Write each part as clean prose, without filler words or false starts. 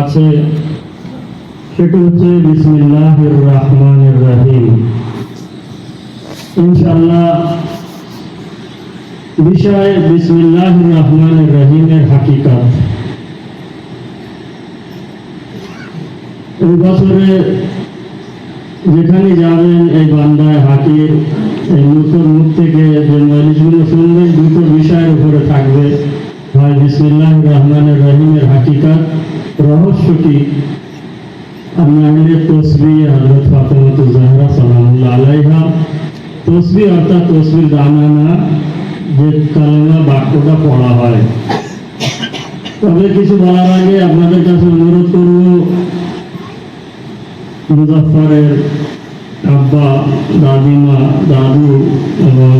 আছে সেটা হচ্ছে বিসমিল্লাহির রহমানির রহিম। ইনশাআল্লাহ বিষয় বিসমিল্লাহির রহমানির রহিমের হাকিকত। এই বছরে যেখানে যাবেন এই বান্দায় হাকির এই নতুন মুখ থেকে যে মজলিসগুলো শুনবেন দুটো বিষয়ের উপরে থাকবে, হয় বিসমিল্লাহির রহমানির রহিমের হাকিকত রহস্য কি, আর না হলে তসবিহ হযরত ফাতেমা জাহরা সালামুল্লাহ আলাইহা। তসবিহ অর্থাৎ তসবিহ দানা না, যে কালেমা বাক্যটা পড়া হয়। তবে কিছু বলার আগে আপনাদের কাছে অনুরোধ করব, মুজাফফরের আব্বা, দাদিমা, দাদু এবং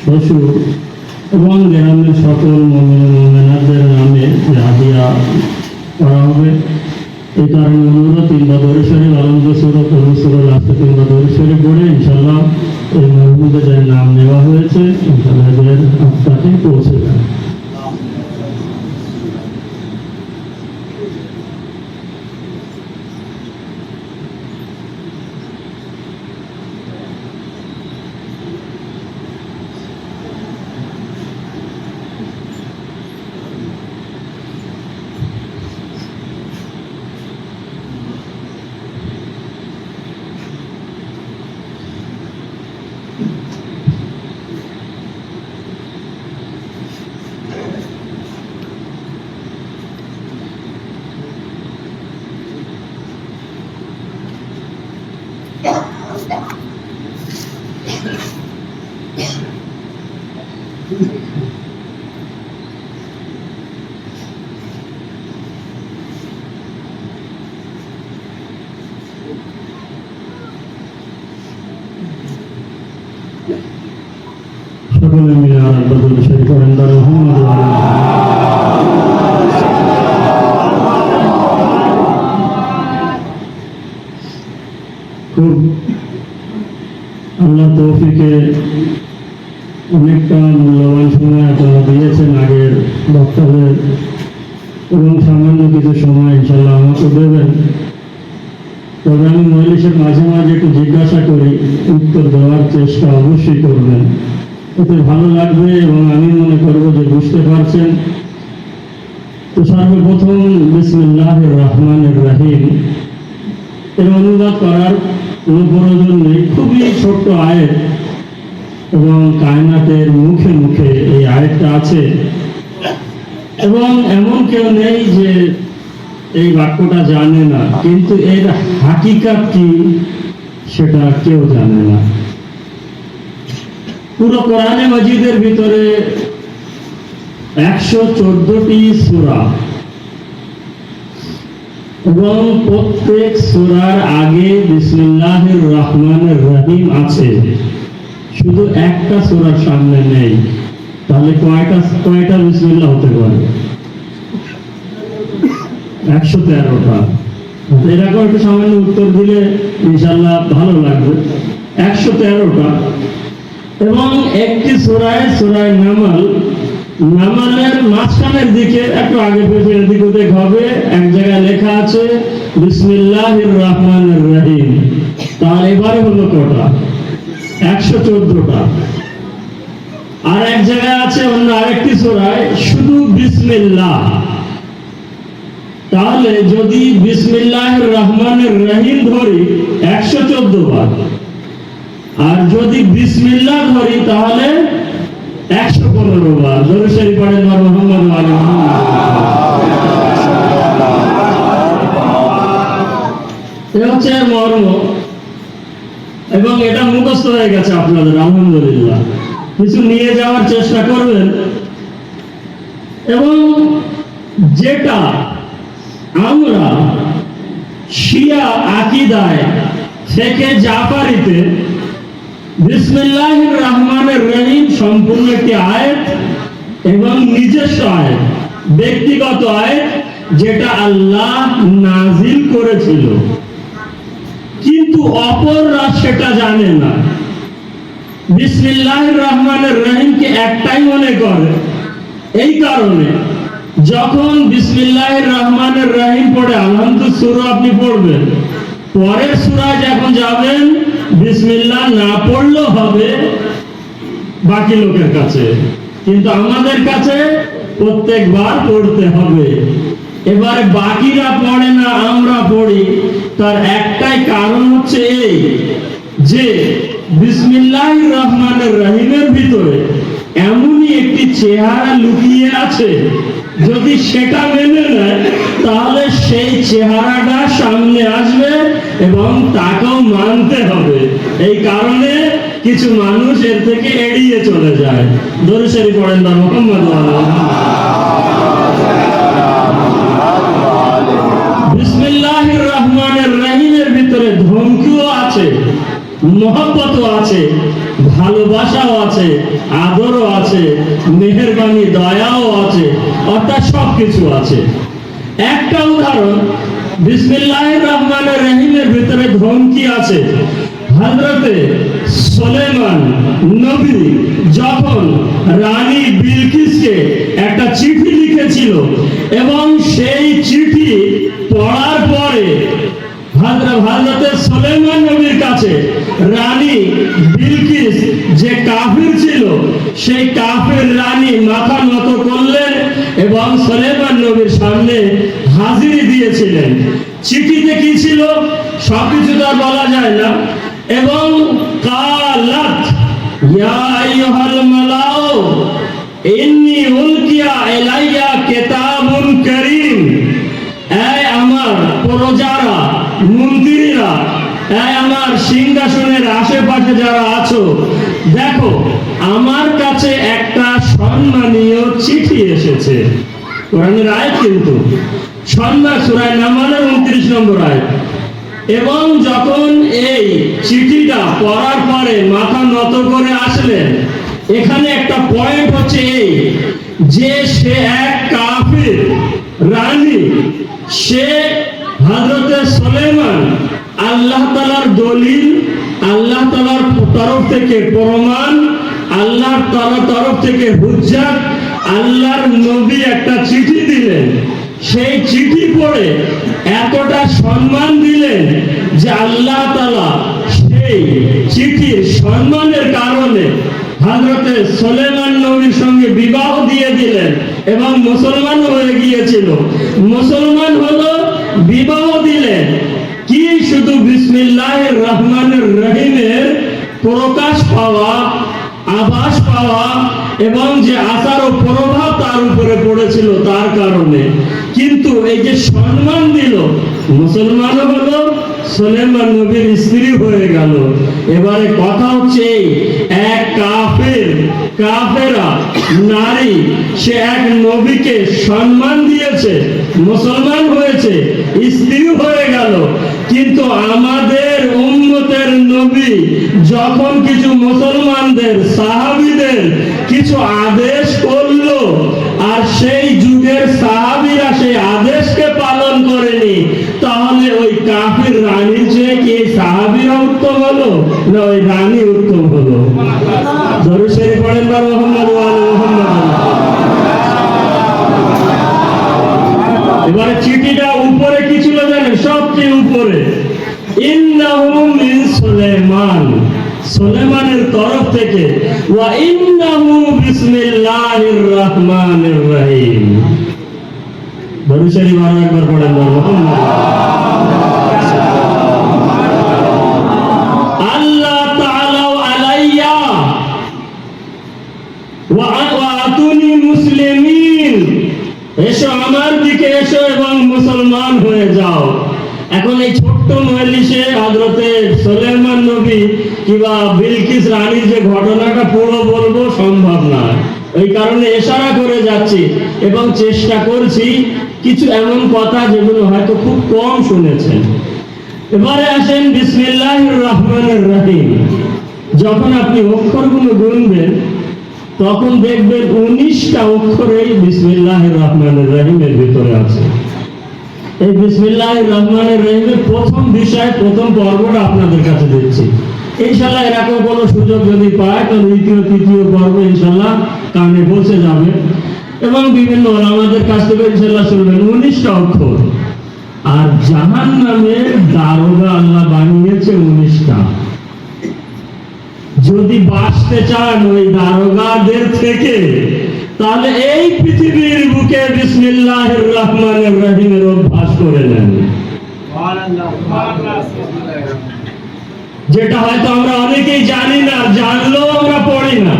শ্বশুর এবং গ্রামের সকল মুমিনাদের নামে হাদিয়া করা হবে। এই কারণে অনুরোধ 3 বার দরুদ শরীফ আলমদ সূরা কবুসুরের লাস্টে 3 বার দরুদ শরীফ পড়ে ইনশাআল্লাহ এই মাহফিলে যার নাম নেওয়া হয়েছে ইনশাআল্লাহ এর আপনাকে পৌঁছে যাবে। সকলে মিলে আর দরুদ শরীফ পড়েন মুহাম্মদ ওয়া আলা খুব আল্লাহ তৌফিকে অনেকটা মূল্যবান সময় আপনারা দিয়েছেন আগের বক্তাদের, এবং সামান্য কিছু সময় ইনশাআল্লাহ আমাকে দেবেন। তবে আমি মজলিসের মাঝে মাঝে একটু জিজ্ঞাসা করি, উত্তর দেওয়ার চেষ্টা অবশ্যই করবেন, এতে ভালো লাগবে এবং আমি মনে করব যে বুঝতে পারছেন। তো সর্বপ্রথম বিসমিল্লাহির রহমানির রহিম এর অনুবাদ করার কোনো প্রয়োজন নেই, খুবই ছোট্ট আয়াত এবং কায়নাতের মুখে মুখে এই আয়াতটা আছে, এবং এমন কেউ নেই যে এই বাক্যটা জানে না, কিন্তু এর হাকিকত কি সেটা কেউ জানে না। পুরো কোরআনে মাজিদের ভিতরে 114টি সূরা, এবং প্রত্যেক সূরার আগে বিসমিল্লাহির রহমানির রহিম আছে, শুধু একটা সূরার সামনে নেই। তাহলে কয়টা বিসমিল্লাহ হতে পারে? 113টা। এরকম একটু সামান্য উত্তর দিলে ইনশাআল্লাহ ভালো লাগবে। 113টা, এবং একটি সূরায় নামালের মাঝখানের দিকে একটু আগে পেছনের দিকে ওদিক হবে, এক জায়গায় লেখা আছে বিসমিল্লাহির রহমানির রহিম। তার এবারে হলো কটা? 114টা। আর এক জায়গায় আছে অন্য আরেকটি সূরায় শুধু বিসমিল্লাহ। তাহলে যদি বিসমিল্লাহির রহমানির রহিম ধরি 114 বার, আর যদি বিসমিল্লাহ ধরি তাহলে 115 বার। দরুদ শরীফ পড়েন মুহাম্মদ ওয়া আলা এটা হচ্ছে মর্ম, এবং এটা মুখস্থ হয়ে গেছে আপনাদের, আলহামদুলিল্লাহ। কিছু নিয়ে যাওয়ার চেষ্টা করবেন, এবং যেটা আমরা শিয়া আকীদায় ফিকহে জাফরিতে বিসমিল্লাহির রহমানির রহিম সম্পূর্ণ একটি আয়াত এবং নিজস্ব আয়াত, ব্যক্তিগত আয়াত, যেটা আল্লাহ নাজিল করেছিল, কিন্তু অপররা সেটা জানে না। বিসমিল্লাহির রহমানির রহিমকে একটাই মনে করে। এই কারণে যখন বিসমিল্লাহির রহমানির সূরা আপনি পড়বেন, পরের সূরায় যখন যাবেন বিসমিল্লাহ না পড়লেও হবে বাকি লোকের কাছে, কিন্তু আমাদের কাছে প্রত্যেকবার পড়তে হবে। এবারে বাকিরা পড়ে না, আমরা পড়ি, তার একটাই কারণ হচ্ছে এই যে বিসমিল্লাহির রহমানির রহিমের ভিতরে এমনই একটি চেহারা লুকিয়ে আছে, যদি সেটা মেনে নেয় তাহলে সেই চেহারাটা সামনে আসবে এবং তাকেও মানতে হবে। এই কারণে কিছু মানুষ এর থেকে এড়িয়ে চলে যায়। দরুদ শরীফ পড়েন না মুহাম্মদ বিসমিল্লাহির রহমানির রহিমের ভিতরে ধমকিও আছে, মহব্বতও আছে, ভালোবাসাও আছে, আদরও আছে, মেহেরবানি দয়াও আছে, অর্থাৎ সবকিছু আছে। একটা উদাহরণ, বিসমিল্লাহির রহমানির রহিমের ভিতরে ধমকি আছে। হযরতে সুলাইমান নবী যখন রানী বিলকিসকে একটা চিঠি লিখেছিল এবং সেই চিঠি পড়ার পরে হযরতে সুলাইমান নবীর কাছে রানী বিলকিস যে কাফির ছিল, সেই কাফির রানী মাথা নত করলেন এবং সুলাইমান নবীর সামনে হাজিরি দিয়েছিলেন। চিঠিতে কি ছিল সবকিছু তো আর বলা যায় না। এবং কালাত ইয়া আইয়ুহাল মালাউ ইন্নী উলকিয়া ইলাইয়া কিতাবুন কারীম, এই আমার প্রজারা, মন্ত্রীরা, এই আমার সিংহাসনের আশেপাশে যারা আছো, দেখো আমার কাছে একটা সম্মানীয় চিঠি এসেছে। কোরআনের আয়াত কিন্তু সূরা নামলের 29 নম্বর আয়াত। এবং যখন এই চিঠিটা পড়ার পরে মাথা নত করে আসলেন, এখানে একটা পয়েন্ট হচ্ছে এই যে সে এক কাফির রানী, সে হযরতে সুলাইমান আল্লাহ তাআলার দলিল, আল্লাহ তাআলার তরফ থেকে প্রমাণ, আল্লাহ তাআলার তরফ থেকে হুজ্জাত, আল্লাহর নবী একটা চিঠি দিলেন, সেই চিঠি পড়ে এতটা সম্মান দিলেন যে আল্লাহ তাআলা সেই চিঠির সম্মানের কারণে হযরতে সুলাইমান নবীর সঙ্গে বিবাহ দিয়ে দিলেন এবং মুসলমান হয়ে গিয়েছিল। মুসলমান হলো, বিবাহ দিলেন, কি শুধু বিসমিল্লাহির রহমানির রহিমের প্রকাশ পাওয়া, আভাস পাওয়া এবং যে আসার ও প্রভাব তার উপরে পড়েছিল তার কারণে, কিন্তু এই যে সম্মান দিল, মুসলমান হলো, সুলাইমান নবীর স্ত্রী হয়ে গেল। এবারে কথা হচ্ছে এক কাফেরা নারী, সে এক নবীকে সম্মান দিয়েছে, মুসলমান হয়েছে, স্ত্রী হয়ে গেল, কিন্তু আমাদের উম্মতের নবী যখন কিছু মুসলমানদের সাহাবীদের কিছু আদেশ করলো আর সেই যুগের সাহাবীরা সেই আদেশকে পালন করেনি, তাহলে ওই কাফির রানীর চেয়ে কি সাহাবীরা উত্তম হলো না ওই রানী উত্তম হলো? দরুদ শরীফ পড়েন না মুহাম্মদ ওয়া আলি মুহাম্মদ। এবারে চিঠিটা উপরে কি ছিল জানেন? সবচেয়ে উপরে ইন্নাহু মিন সুলাইমান, সুলাইমানের তরফ থেকে, ওয়া ইন্নাহু বিসমিল্লাহির রহমানির রহিম। দরুদ শরীফ আরো একবার পড়েন না মুহাম্মদ। আল্লাহ তাআলা আলাইয়া ওয়া আতুনি মুসলিমিন, এসো আমার দিকে এসো এবং মুসলমান হয়ে যাও। এখন এই ছোট্ট মজলিসে হযরতে সুলাইমান নবী কিংবা বিলকিস রানীর যে ঘটনাটা পুরো বলবো সম্ভব না, এই কারণে ইশারা করে যাচ্ছি এবং চেষ্টা করছি কিছু এমন কথা যেগুলো হয়তো খুব কম শুনেছেন। এবারে আসেন বিসমিল্লাহির রহমানির রহিম। যখন আপনি অক্ষরগুলো গুনবেন তখন দেখবেন 19টা অক্ষরেই বিসমিল্লাহির রহমানির রহিমের ভিতরে আছে। এই বিসমিল্লাহির রহমানির রহিমের প্রথম বিষয়, প্রথম পর্বটা আপনাদের কাছে দিচ্ছি। ইনশাআল্লাহ এরকম কোনো সুযোগ যদি পায় তো দ্বিতীয় তৃতীয় পর্ব ইনশাআল্লাহ কানে পৌঁছে যাবে এবং বিভিন্ন ওলামাদের কাছ থেকে ইনশাআল্লাহ শুনবেন। 19টা অক্ষর। আর জাহান্নামের দারোগা আল্লাহ বানিয়েছে 19টা। যদি বাঁচতে চান ওই দারোগাদের থেকে, তাহলে এই পৃথিবীর বুকে বিসমিল্লাহির রহমানির রহিমের অভ্যাস করে নেন, যেটা হয়তো আমরা অনেকেই জানি না, জানলেও আমরা পড়ি না।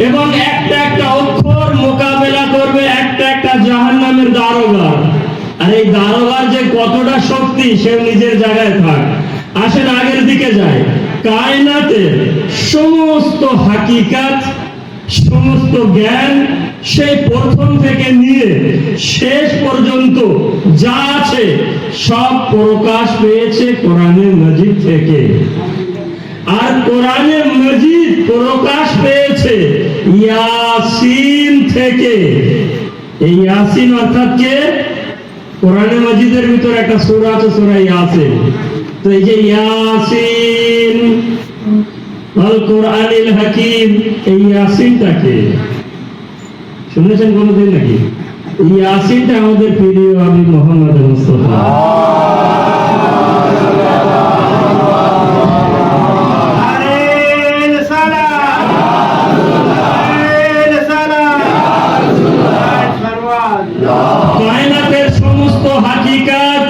এবং একটা একটা অক্ষর মোকাবেলা করবে একটা একটা জাহান্নামের দারোগা। আর এই দারোগার যে কতটা শক্তি, সে নিজের জায়গায় থাক। আসেন আগের দিকে যায়। কায়নাতের সমস্ত হাকিকাত, সমস্ত জ্ঞান, সেই প্রথম থেকে নিয়ে শেষ পর্যন্ত যা আছে সব প্রকাশ পেয়েছে কোরআনে মজিদ থেকে। আর কোরআনে মজিদ প্রকাশ পেয়েছে ইয়াসিন থেকে। এই ইয়াসিন অর্থাৎ কে? কোরআনে মজিদের ভিতরে একটা সূরা আছে, সূরা ইয়াসিন। তো এই যে ইয়াসিন আল কোরআনিল হাকিম, এই ইয়াসিনটাকে শুনেছেন কোনদিন নাকি? ইয়াসিনটা আমাদের প্রিয় নবী মুহাম্মদ মুস্তাফা। কায়নাতের সমস্ত হাকিকাত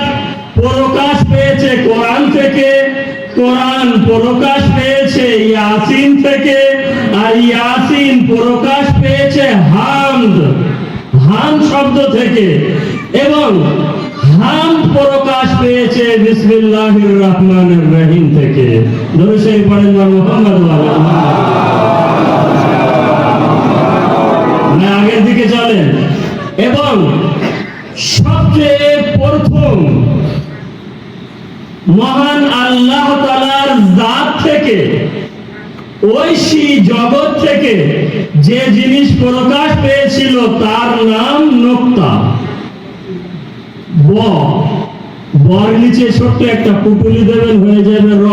প্রকাশ পেয়েছে কোরআন থেকে, কোরআন প্রকাশ পেয়েছে ইয়াসিন থেকে, আর ইয়াসিন প্রকাশ পেয়েছে হামদ, হাম শব্দ থেকে, এবং হাম প্রকাশ পেয়েছে বিসমিল্লাহির রহমানির রহিম থেকে। দরুদ শরীফ পড়েন মুহাম্মদ ওয়া আলি মুহাম্মদ। আগের দিকে চলেন। এবং সবচেয়ে প্রথম মহান আল্লাহ তাআলার জাত থেকে, ঐশী জগৎ থেকে যে জিনিস প্রকাশ পেয়েছিল তার নাম নোক্তা। বর নিচে ছোট্ট একটা পুটুলি দেবেন, হয়ে যাবে র।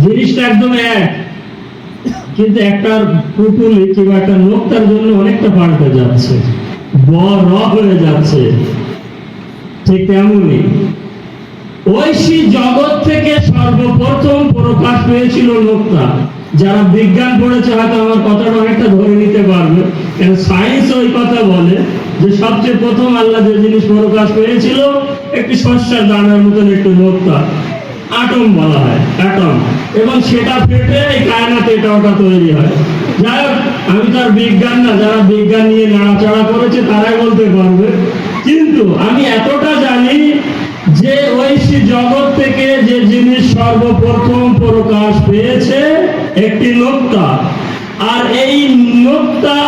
জিনিসটা একদম এক, কিন্তু একটা পুটুলি কিংবা একটা নোক্তার জন্য অনেকটা পাল্টে যাচ্ছে, ব র হয়ে যাচ্ছে। ঠিক তেমনি ঐশী জগৎ থেকে সর্বপ্রথম প্রকাশ পেয়েছিল নোক্তা। যারা বিজ্ঞান পড়েছে হয়তো আমার কথাটা অনেকটা ধরে নিতে পারবে, কারণ সায়েন্স ওই কথা বলে যে সবচেয়ে প্রথম আল্লাহ যে জিনিস প্রকাশ পেয়েছিল একটি শস্যের দানার মতন একটু নোক্তা, আটম বলা হয়, অ্যাটম। এবং সেটা ফেটে এই কায়নাতে এটা ওটা তৈরি হয়। যাই হোক, আমি তার বিজ্ঞান না, যারা বিজ্ঞান নিয়ে নাড়াচাড়া করেছে তারাই বলতে পারবে। কিন্তু আমি এতটা জানি যে ঐশী জগৎ থেকে যে জিনিস সর্বপ্রথম প্রকাশ পেয়েছে একটি নোক্তা। আর এই নোক্তা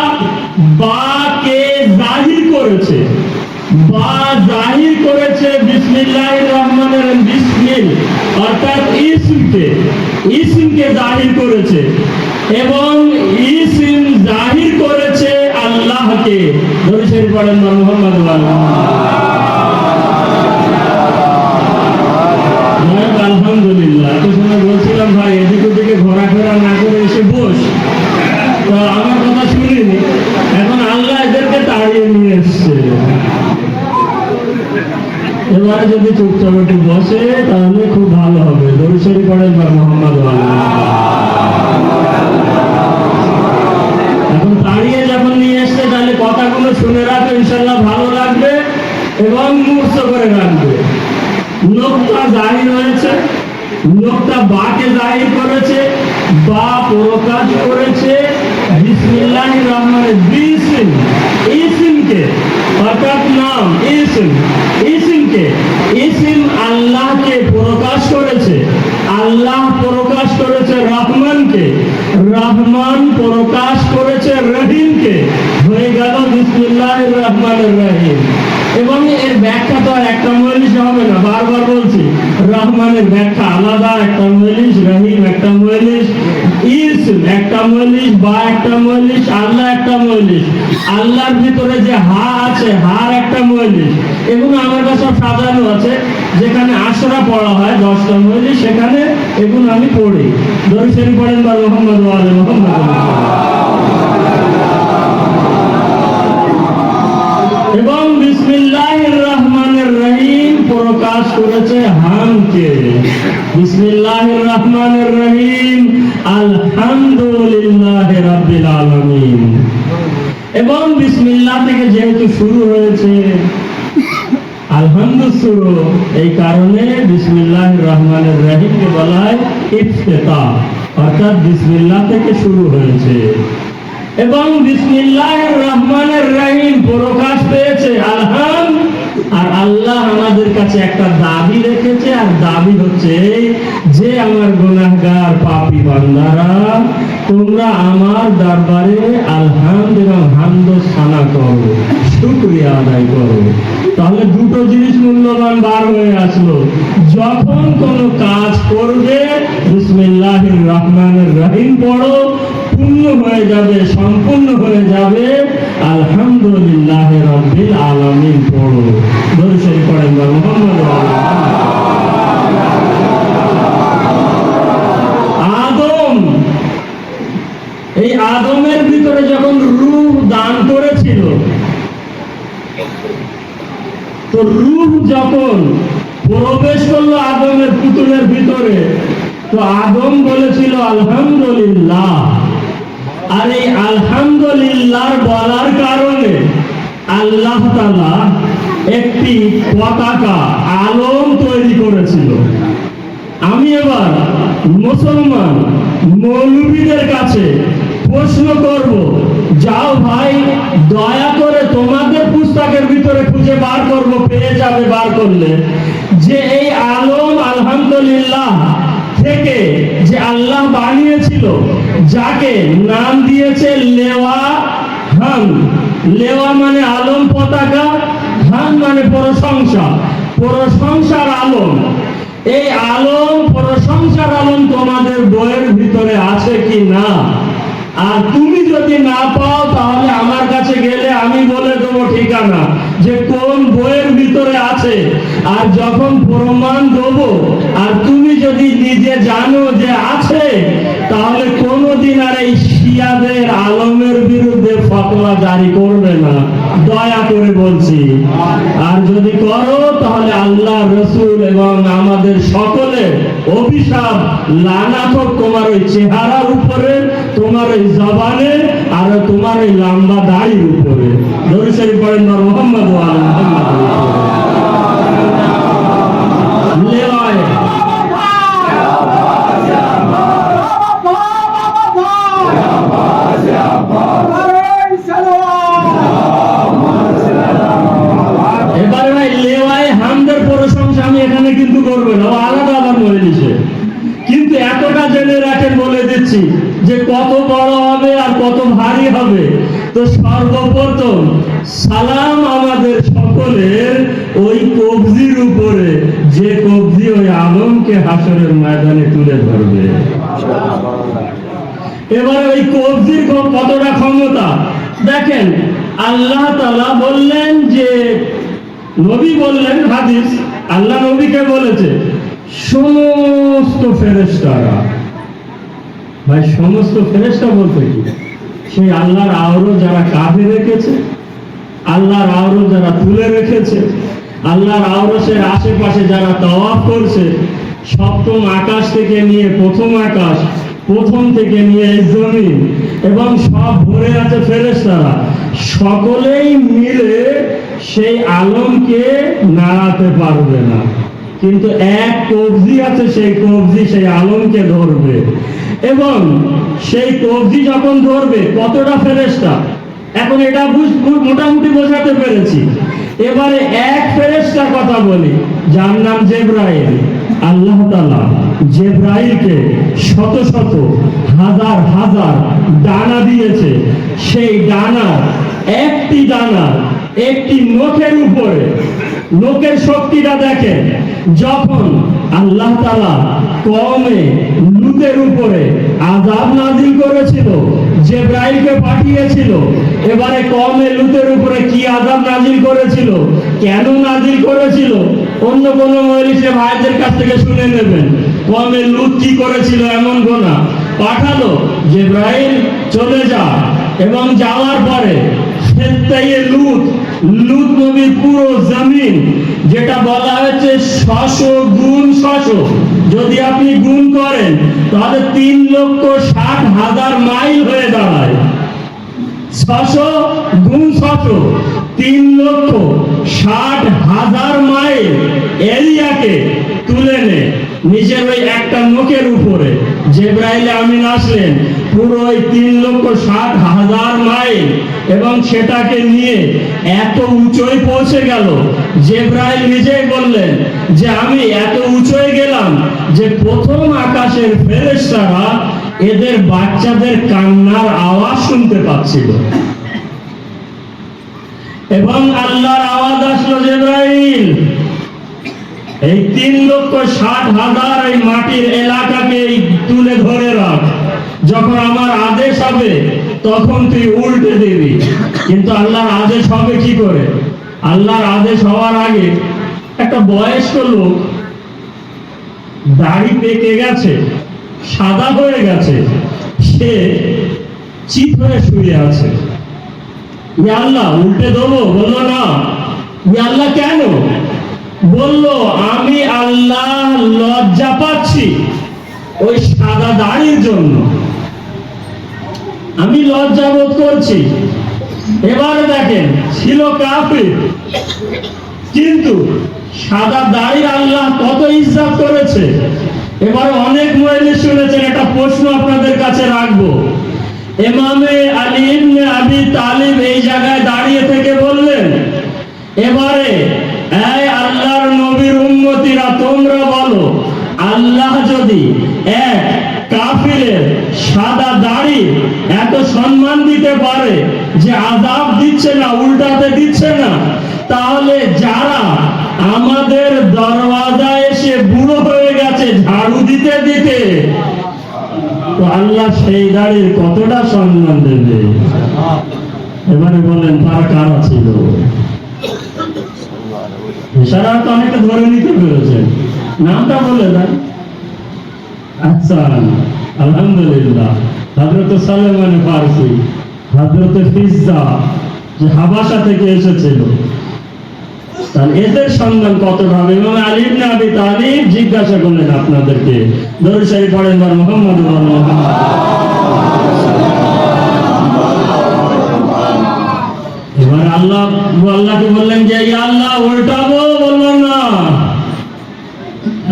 বা কে জাহির করেছে, বা জাহির করেছে বিসমিল্লাহির রহমানির রহিম, বিসমিল অর্থাৎ ইসমকে জাহির করেছে। এবং ইসম জাহির করেছে আল্লাহকে। দরুদ শরীফ পড়েন মুহাম্মদ ওয়া আলি মুহাম্মদ। আলহামদুলিল্লাহ। এত সময় বলছিলাম ভাই এদিক ওদিকে ঘোরাফেরা না করে এসে বস, তো আমার কথা শুনিনি। এখন আল্লাহ এদেরকে তাড়িয়ে নিয়ে এসছে। এবারে যদি চুপচাপ একটু বসে তাহলে খুব ভালো হবে। দরুদ শরীফ পড়েন মুহাম্মদ ওয়া আলি মুহাম্মদ। এখন তাড়িয়ে যখন নিয়ে এসছে তাহলে কথাগুলো শুনে রাখো, ইনশাআল্লাহ ভালো লাগবে এবং মুখস্থ করে রাখবে। নোক্তা জাহির হয়েছে, নোক্তা বাকে জাহির করেছে, বা প্রকাশ করেছে বিসমিল্লাহির রহমানির বিসম, ইসমকে অর্থাৎ নাম, ইসমকে, ইসম আল্লাহকে প্রকাশ করেছে। আল্লাহ প্রকাশ করেছে রহমানকে, রহমান প্রকাশ করেছে রহিমকে। হয়ে গেল বিসমিল্লাহির রহমানির রহিম। এবং এর ব্যাখ্যা তো আর একটা মজলিসে হবে না, বারবার বলছি। রহমানের ব্যাখ্যা আলাদা, একটা মজলিস, রহিম একটা মজলিস, ইসম একটা মজলিস, বা একটা মজলিস, আল্লাহ একটা মজলিস। আল্লাহর ভিতরে যে হা আছে, হার একটা মজলিস। এগুলো আমার কাছে সব সাজানো আছে। যেখানে আশরা পড়া হয় 10টা মজলিস, সেখানে এগুলো আমি পড়ি। দরুদ শরীফ পড়েন মুহাম্মদ ওয়া আলি মুহাম্মদ। এবং বিসমিল্লাহির রহমানির করেছে হামকে। বিসমিল্লাহির রহমানির রহিম, আলহামদুলিল্লাহি রাব্বিল আলামিন। এবং বিসমিল্লাহ থেকে যেহেতু শুরু হয়েছে আলহামদু শুরু, এই কারণে বিসমিল্লাহির রহমানির রহিমকে বলা হয় ইফতিতাহ, অর্থাৎ বিসমিল্লাহ থেকে শুরু হয়েছে। এবং বিসমিল্লাহির রহমানির রহিম প্রকাশ পেয়েছে আলহাম। আর আল্লাহ আমাদের কাছে একটা দাবি রেখেছে, আর দাবি হচ্ছে এই যে আমার গুনাহগার পাপী বান্দারা, তোমরা আমার দরবারে আলহামদ এবং হামদ সানা করো, শুকরিয়া আদায় করো। তাহলে দুটো জিনিস মূল্যবান বার হয়ে আসলো। যখন কোনো কাজ করবে বিসমিল্লাহির রহমানির রহিম পড়ো, পূর্ণ হয়ে যাবে, সম্পূর্ণ হয়ে যাবে আলহামদুলিল্লাহি রাব্বিল আলামিন পড়ো। দরুদ শরীফ পড়েন মুহাম্মদ। আদম, এই আদমের ভিতরে যখন রূহ দান করেছিল, তো রূহ যখন প্রবেশ করলো আদমের পুতুলের ভিতরে, তো আদম বলেছিল আলহামদুলিল্লাহ। আর এই আলহামদুলিল্লাহ বলার কারণে আল্লাহ তাআলা একটি পতাকা আলম তৈরি করেছিল। আমি এবার মুসলমান মৌলবীদের কাছে প্রশ্ন করব, যাও ভাই, দয়া করে তোমাদের পুস্তকের ভিতরে খুঁজে বার করব, পেয়ে যাবে বার করলে, যে এই আলম আলহামদুলিল্লাহ থেকে যে আল্লাহ বানিয়েছিল, যাকে নাম দিয়েছে লেওয়া হাম। লেওয়া মানে আলম, পতাকা, হাম মানে প্রশংসা, প্রশংসার আলম। এই আলম, প্রশংসার আলম তোমাদের বইয়ের ভিতরে আছে কি না? আর তুমি যদি না পাও তাহলে আমার কাছে গেলে আমি বলে দেবো ঠিকানা, যে কোন বইয়ের ভিতরে আছে। আর যখন প্রমাণ দেবো আর তুমি যদি নিজে জানো যে আছে, তাহলে কোনোদিন আর এই শিয়াদের আলমের বিরুদ্ধে ফতোয়া জারি করবে না, দয়া করে বলছি। আর যদি করো তাহলে আল্লাহ, রসুল এবং আমাদের সকলের অভিশাপ, লানাত হোক তোমার ওই চেহারার উপরে, তোমার ওই জবানে, আর তোমার ওই লম্বা দাড়ির উপরে। দরুদ শরীফ পড়েন মুহাম্মদ ওয়া আলা মুহাম্মদ। এবারে ভাই লেওয়ায় হামদের প্রশংসা আমি এখানে কিন্তু করবো না, আলাদা আবার বলে দিছে। কিন্তু এতটা জেনে রাখেন, বলে দিচ্ছি যে কত বড় হবে আর কত ভারী হবে। তো সর্বপ্রথম সালাম আমাদের সকলের ওই কবজির উপরে, যে কবজি ওই আলমকে হাসরের ময়দানে তুলে ধরবে। এবারে ওই কবজির কতটা ক্ষমতা দেখেন। আল্লাহ তাআলা বললেন, যে নবী বললেন, হাদিস, আল্লাহ নবীকে বলেছে সমস্ত ফেরেশতারা। ভাই সমস্ত ফেরেশতা বলতে কি? সেই আল্লাহর আওরত যারা কাঁধে রেখেছে, আল্লাহর আওরত যারা তুলে রেখেছে, আল্লাহর আওরতের আশেপাশে যারা তাওয়াফ করছে, সপ্তম আকাশ থেকে নিয়ে প্রথম আকাশ, প্রথম থেকে নিয়ে এই জমিন, এবং সব ভরে আছে ফেরেশতারা, সকলেই মিলে সেই আলমকে নাড়াতে পারবে না। কিন্তু এক কবজি আছে, সেই কবজি সেই আলমকে ধরবে। এবং সেই কবজি যখন ধরবে, কতটা ফেরেশতা, এখন এটা মোটামুটি বোঝাতে পেরেছি। এবারে এক ফেরেশতার কথা বলি, যার নাম জিবরাইল। আল্লাহ তাআলা জিবরাইলকে শত শত হাজার হাজার ডানা দিয়েছে। সেই ডানা, একটি ডানা একটি নখের উপরে, নখের শক্তিটা দেখেন। যখন আল্লাহ তাআলা কওমে লূতের উপরে আযাব নাযিল করেছিল, জিবরাইলকে পাঠিয়েছিল, এবারে কওমে লূতের উপরে কি আযাব নাযিল করেছিল, কেন নাযিল করেছিল, অন্য কোনো মজলিসে ভাইদের কাছ থেকে শুনে নেবেন। কওমে লূত কি করেছিল, এমন গুনাহ পাঠালো, জিবরাইল চলে যা। এবং যাওয়ার পরে ফেত্তায়ে লূত লূত নবীর পুরো জমিন, যেটা বলা হয়েছে 600 গুণ 600, যদি আপনি গুণ করেন তাহলে 3,60,000 মাইল হয়ে দাঁড়ায়। 600 গুণ 600, 3,60,000 মাইল এরিয়াকে তুলে নে নিজের ওই একটা নোকের উপরে। জিবরাইল আমিন আসলেন পুরো ওই 3,60,000 মাইল, এবং সেটাকে নিয়ে এত উঁচুয় পৌঁছে গেল। জিবরাইল নিজেই বললেন যে আমি এত উঁচুয় গেলাম যে প্রথম আকাশের ফেরেশতারা এদের বাচ্চাদের কান্নার আওয়াজ শুনতে পাচ্ছিল, এবং আল্লাহর আওয়াজ আসলো, জিবরাইল এই 3,60,000 এই মাটির এলাকাকে তুলে ধরে রাখ, যখন আমার আদেশ হবে তখন তুই উল্টে দিবি। কিন্তু আল্লাহর আদেশ হবে কি করে? আল্লাহর আদেশ হওয়ার আগে একটা বয়স্ক লোক, দাড়ি পেকে গেছে, সাদা হয়ে গেছে, সে চিত হয়ে শুয়ে আছে। ইয়া আল্লাহ উল্টে দেবো? বললো না। ইয়া আল্লাহ কেন? বললো আমি আল্লাহ লজ্জা পাচ্ছি ওই সাদা দাড়ির জন্য, আমি লজ্জা বোধ করছি। এবারে দেখেন, ছিল কাফির, কিন্তু সাদা দাড়ির আল্লাহ কত ইজ্জত করেছে। এবার অনেক মুয়াল্লিম শুনেছেন, একটা প্রশ্ন আপনাদের কাছে রাখবো। ইমামে আলী ইবনে আবি তালিব এই জায়গায় দাঁড়িয়ে থেকে বললেন, এবারে এই আল্লাহর নবীর উম্মতিরা তোমরা বলো, আল্লাহ যদি এক কাফিরের সাদা দাড়ি এত সম্মান দিতে পারে যে আযাব দিচ্ছে না, উল্টাতে দিচ্ছে না, তাহলে যারা আমাদের দরওয়াজায় এসে বুড়ো হয়ে গেছে ঝাড়ু দিতে দিতে, তো আল্লাহ সেই দাড়ির কতটা সম্মান দেবে? এবারে বলেন তারা কারা ছিল? সারা তো অনেকটা ধরে নিতে পেরেছেন, নামটা বলে দেন। আচ্ছা, আলহামদুলিল্লাহ, হযরত সালেমান ফারসি, হযরত ফিজ্জা, যে হাবাসা থেকে এসেছিল, তাহলে এদের সম্মান কতটা হবে? ইমাম আলী ইবনে আবি তালিব জিজ্ঞাসা করলেন আপনাদেরকে। দরুদ শরীফ পড়েন বার মুহাম্মদ। এবার আল্লাহকে বললেন যে ইয়া আল্লাহ উল্টাবো, বললেন না।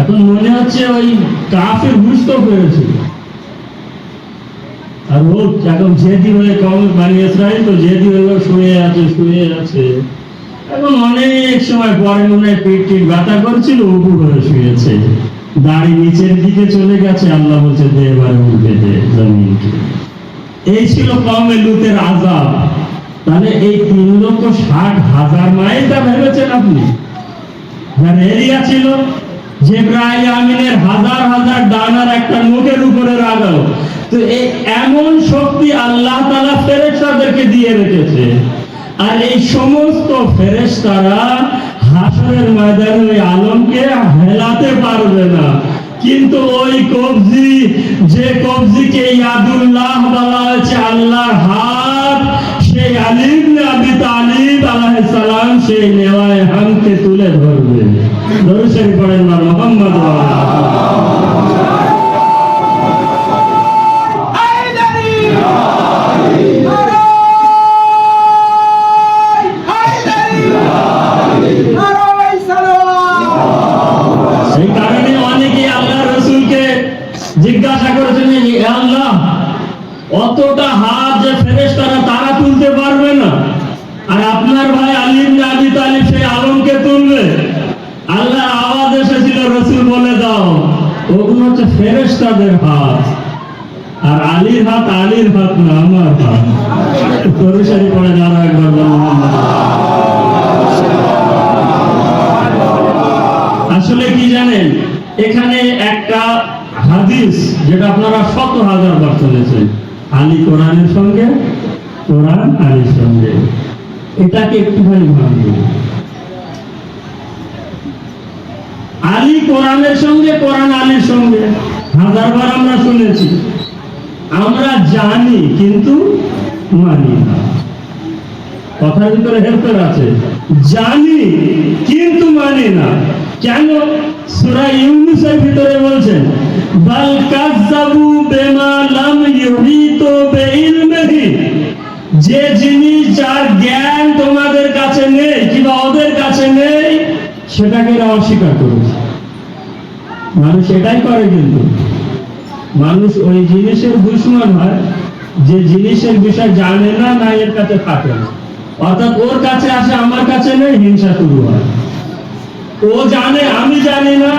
এখন মনে হচ্ছে ওই কাফির বুঝতে পেরেছে, আর ও এখন জেদি হয়ে বানি ইসরাইল তো জেদি হয়ে শুয়ে আছে। এখন অনেক সময় পরে মনে হয় পিঠ ব্যথা করছিল, উপুর হয়ে শুয়েছে, দাড়ি নিচের দিকে চলে গেছে। আল্লাহ বলছে যে এবারে উল্টে দে জমিনকে। এই ছিল কওমে লূতের আযাব। তাহলে এই 3,60,000 মাইলটা ভেবেছেন আপনি, যার এরিয়া ছিল জিবরাইল আমিনের হাজার হাজার ডানার একটা মুখের উপরে রাখা। তো এই এমন শক্তি আল্লাহ তাআলা ফেরেশতাদেরকে দিয়ে রেখেছে, আর এই সমস্ত ফেরেশতারা হাসরের ময়দানে ওই আলমকে হেলাতে পারবে না। কিন্তু ওই কবজি, যে কবজিকে ইয়াদুল্লাহ বলা হয়েছে, আল্লাহর হাত, সেই আলী ইবনে আবি তালিব আলাইহিস সালাম সেই নেওয়ায় হামকে তুলে ধরবে। দরুদ শরীফ পড়েন না মুহাম্মদ। সেই কারণে অনেকে আল্লাহ রসুলকে জিজ্ঞাসা করেছেন, আল্লাহ অতটা হাত যে ফেরেশতারা তারা তুলতে পারবে না, আর আপনার ভাই আলী ইবনে আবি তালিব সেই আলমকে তুলবে। আল্লাহর আওয়াজ এসেছিল, রসুল বলে দাও ওগুলো হচ্ছে ফেরেশতাদের হাত, আর আলীর হাত আলীর হাত না, আমার হাত। দরুদ শরীফ পড়ে যারা একবার আসলে কি জানেন, এখানে একটা হাদিস যেটা আপনারা 100,000 বার শুনেছেন, আলী কোরআনের সঙ্গে, কোরআন আলীর সঙ্গে, এটাকে একটুখানি ভাবুন। আলী কোরআনের সঙ্গে, কোরআন আলীর সঙ্গে 1000 বার আমরা শুনেছি, আমরা জানি কিন্তু মানি না। কথার ভিতরে হেরফের আছে। জানি কিন্তু মানি না। কেন? সূরা ইউনূসের ভিতরে বলছেন, বাল কাযযাবু বিমা লাম ইউহিতু বিইলমিহি, যে জিনিস যার জ্ঞান তোমাদের কাছে নেই কিংবা ওদের কাছে নেই, সেটাকে এরা অস্বীকার করেছে। মানুষ এটাই করে, কিন্তু মানুষ ওই জিনিসের দুশমন হয় যে জিনিসের বিষয় জানে না, না এর কাছে থাকে না। অর্থাৎ ওর কাছে আসে, আমার কাছে নেই, হিংসা শুরু হয়। ও জানে আমি জানি না,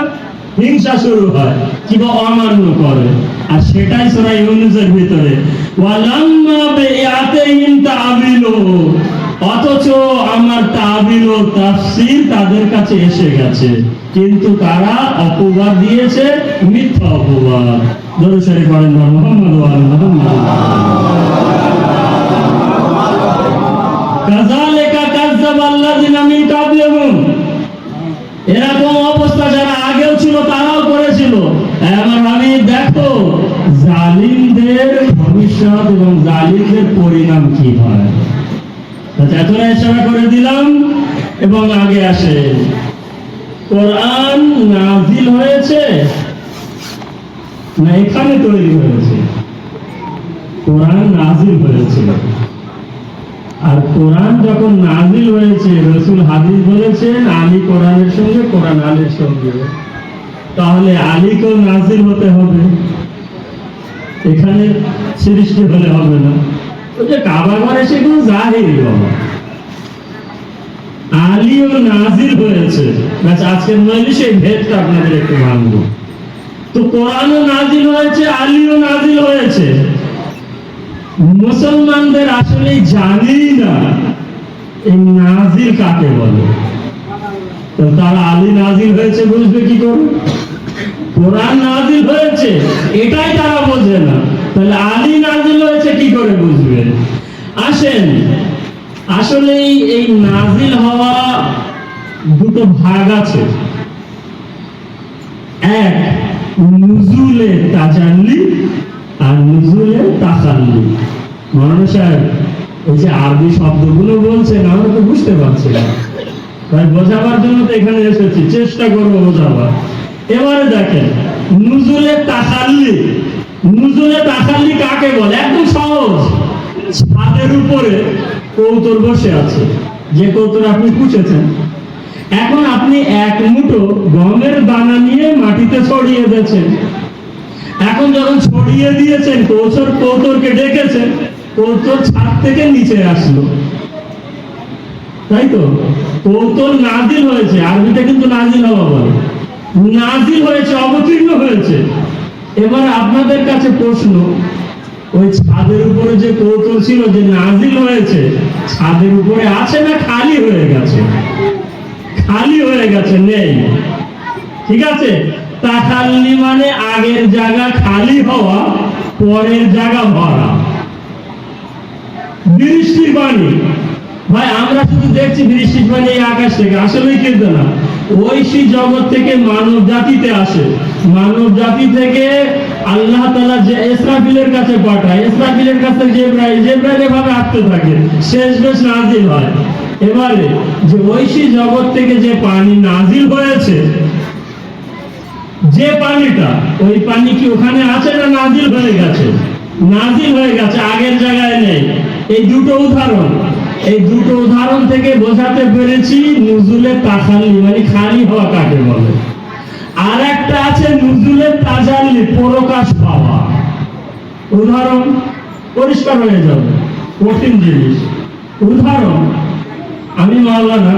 হিংসা শুরু হয় কিংবা অমান্য করে। আর সেটাই সূরা ইউনূসের ভিতরে, ওয়ালাম্মা বিআতিহিম তা'বিলু, অথচ আমার তাবিল ও তাফসীর তাদের কাছে এসে গেছে, কিন্তু তারা অপবাদ দিয়েছে, মিথ্যা অপবাদ। দরুদ শরীফ পড়েন মুহাম্মদ ওয়া আলি মুহাম্মদ। কাযালিকা কাযযাবাল্লাযিনা মিন ক্বাবলিহিম, এরকম অবস্থা যারা আগেও ছিল তারাও করেছিল। আমার ভাবি দেখো জালিমদের ভবিষ্যৎ এবং জালিমদের পরিণাম কি হয়। এতটা ইশারা করে দিলাম এবং আগে আসে, কোরআন নাজিল হয়েছে না এখানে তৈরি হয়েছে? কোরআন নাজিল হয়েছিল। আর কোরআন যখন নাজিল হয়েছে, রাসূল হাদিস বলেছেন আলী কোরআনের সঙ্গে, কোরআন আলীর সঙ্গে। তাহলে আলীকেও নাজিল হতে হবে, এখানে সৃষ্টি হলে হবে না। ওই যে কাবা ঘরে সেগুলো জাহিরি বাবা, আলীও নাজিল হয়েছে। আজকের মজলিসে এই ভেদটা আপনাদের একটু ভাঙবো। তো কোরআনও নাজিল হয়েছে, আলীও নাজিল হয়েছে। মুসলমানদের আসলে জানি না এই নাজিল কাকে বলে। তো তারা আলী নাজিল হয়েছে বুঝবে কি করে? কোরআন নাজিল হয়েছে এটাই তারা বোঝে না, তাহলে আলী নাজিল হয়েছে কি করে বুঝবে? আসেন, আসলে এই নাজিল হওয়া দুটো ভাগ আছে। এক নুজুলে তাজাল্লি আর নুজুলে তাখাল্লি। মাওলানা সাহেব এই যে আরবি শব্দগুলো বলছেন আমরা তো বুঝতে পারছি না, তাই বোঝাবার জন্য তো এখানে এসেছি, চেষ্টা করবো বোঝাবার। এবারে দেখেন নুজুলে তাখাল্লি, নুজুলে তাখাল্লি কাকে বলে? একদম সহজ। ছাদের উপরে কৌতর বসে আছে, যে কৌতর আপনি পুষেছেন, এখন আপনি এক মুঠো গমের দানা নিয়ে মাটিতে ছড়িয়ে দিয়েছেন। এখন যখন ছড়িয়ে দিয়েছেন, কৌতরকে ডেকেছেন, কৌতর ছাদ থেকে নিচে আসলো, তাই তো? কৌতর নাজিল হয়েছে, আরবিতে কিন্তু নাজিল হওয়া বলে। নাজিল হয়েছে, অবতীর্ণ হয়েছে। এবার আপনাদের কাছে প্রশ্ন, ওই ছাদের উপরে যে কৌতর ছিল যে নাজিল হয়েছে, ছাদের উপরে আছে না খালি হয়ে গেছে? খালি হয়ে গেছে, নেই। ঠিক আছে, তাখাল্লি মানে আগের জায়গা খালি হওয়া, পরের জায়গা ভরা। বৃষ্টির পানি, ভাই আমরা শুধু দেখছি বৃষ্টির পানি এই আকাশ থেকে, আসলেই কিন্তু না। ঐশী জগৎ থেকে মানব জাতিতে আসে, মানব জাতি থেকে আল্লাহ তাআলা যে ইসরাফিলের কাছে পাঠায়, ইসরাফিলের কাছে জিবরাইল, জিবরাইল এভাবে আসতে থাকে, শেষমেশ নাজিল হয়। এবারে যে ঐশী জগৎ থেকে যে পানি নাজিল হয়েছে, যে পানিটা, ওই পানি কি ওখানে আছে না নাজিল হয়ে গেছে? নাজিল হয়ে গেছে, আগের জায়গায় নেই। এই দুটো উদাহরণ, এই দুটো উদাহরণ থেকে বোঝাতে পেরেছি নুজুলে তাখাল্লি মানে খালি হওয়া কাকে বলে। আর একটা আছে নুজুলে তাজাল্লি, প্রকাশ পাওয়া। উদাহরণ পরিষ্কার হয়ে যাবে, কঠিন জিনিস। উদাহরণ, আমি মাওলানা,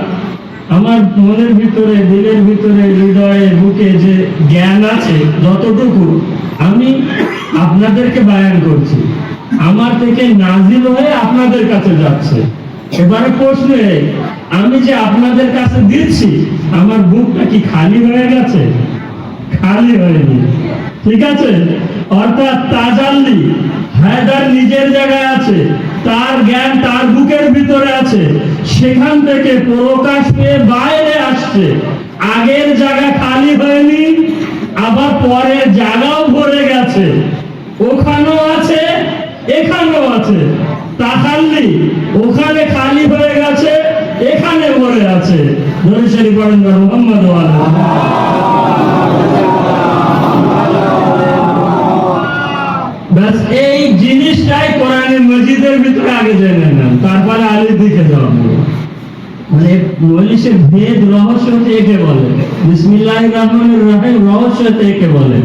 আমার মনের ভিতরে, দিলের ভিতরে, হৃদয়ে, বুকে যে জ্ঞান আছে যতটুকু আমি আপনাদেরকে বায়ান করছি, আমার থেকে নাজিল হয়ে আপনাদের কাছে যাচ্ছে। এবারে প্রশ্ন, আমি যে আপনাদের কাছে দিচ্ছি, আমার বুকটা কি খালি হয়ে গেছে? খালি হয়নি। ঠিক আছে, অর্থাৎ তাজাল্লি, হায়দার নিজের জায়গায় আছে, তার জ্ঞান তার বুকের ভিতরে আছে, সেখান থেকে প্রকাশ পেয়ে বাইরে আসছে। আগের জায়গা খালি হয়নি, আবার পরের জায়গাও ভরে গেছে, ওখানেও আছে, এখানেও আছে। তাখাল্লি, ওখানে খালি হয়ে গেছে, এখানে ভরে আছে। দরুদ শরীফ পড়েন মুহাম্মদ ওয়া আলা বাস এই জিনিসটাই কোরআনে মজিদের ভিতরে আগে জেনে নেন, তারপরে আলীর দিকে যাবেন। মানে মজলিসের ভেদ রহস্য একে বলে, বিসমিল্লাহির রহমানির রহিম রহস্য একে বলে।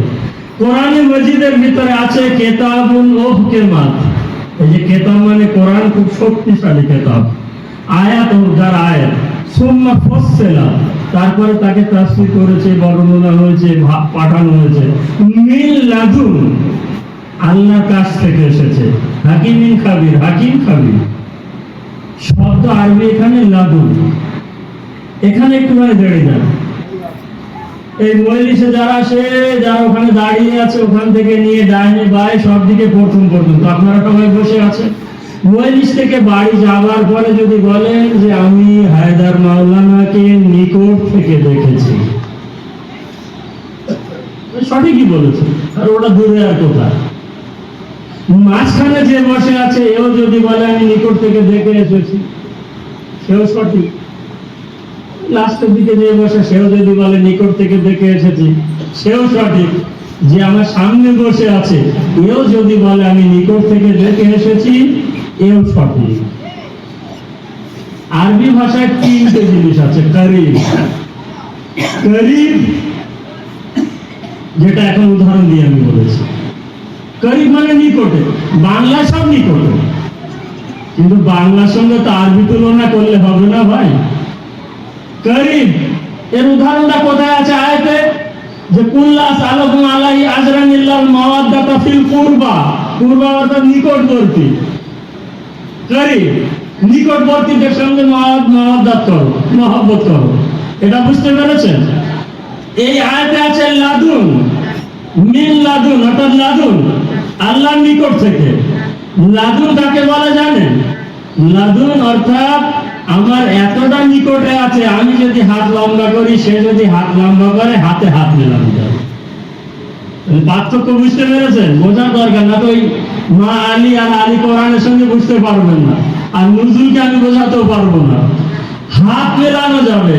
কোরআনে মজিদের ভিতরে আছে কিতাবুন উহকিমাত। এই যে কিতাব মানে কোরআন, খুব শক্তিশালী কিতাব, আয়াত ও যার আয়াত, সুম্মা ফুসসিলাত, তারপরে তাকে তাফসীর করেছে, বর্ণনা হয়েছে, পাঠানো হয়েছে, মিন লাদুন, আল্লাহর কাছ থেকে এসেছে, হাকিমিন খাবির, হাকিম খাবির শব্দ আরবি এখানে লাদুন। এখানে একটুখানি দাঁড়িয়ে যান, এই মজলিসে যারা ওখানে দাঁড়িয়ে আছে, ওখান থেকে নিয়ে ডাইনে বাই সব দিকে প্রথম পর্যন্ত আপনারা সবাই বসে আছেন। মজলিস থেকে বাড়ি যাবার পরে যদি বলেন যে আমি হায়দার মাওলানাকে নিকট থেকে দেখেছি, সঠিকই বলেছে, আর ওটা দূরে আর কোথায়। মাঝখানে যে বসে আছে এও যদি বলে আমি নিকট থেকে দেখে এসেছি, সেও সঠিক। লাস্টের দিকে যে বসে সেও যদি বলে নিকট থেকে দেখে এসেছি, সেও সঠিক। যে আমার সামনে বসে আছে এও যদি বলে আমি নিকট থেকে দেখে এসেছি, এও সঠিক। আরবি ভাষায় তিনটে জিনিস আছে, করিব, করিব যেটা এখন উদাহরণ দিয়ে আমি বলেছি, করিব মানে নিকটে, বাংলা সব নিকটে, কিন্তু বাংলার সঙ্গে তো আরবি তুলনা করলে হবে না ভাই। করিব এর উদাহরণটা কোথায় আছে আয়াতে, যে কুল্লা সালাকুম আলাইহি আজরান ইল্লাল মাওয়াদ্দাতা ফিল কুরবা, কুরবা অর্থাৎ নিকটবর্তী। করিব নিকটবর্তীদের সঙ্গে মাওয়াদ্দাত করো, মহব্বত করো, এটা বুঝতে পেরেছেন? এই আয়াতে আছে লাদুন, মিন লাদুন অর্থাৎ লাদুন আল্লাহর নিকট থেকে। লাদুন কাকে বলে জানেন? লাদুন অর্থাৎ আমার এতটা নিকটে আছে, আমি যদি হাত লম্বা করি, সে যদি হাত লম্বা করে, হাতে হাত মেলানো যাবে। পার্থক্য বুঝতে পেরেছেন? বোঝার দরকার না তো ওই মা আলী আর আলী কোরআনের সঙ্গে বুঝতে পারবেন না, আর নজরুলকে আমি বোঝাতেও পারবো না। হাত মেলানো যাবে,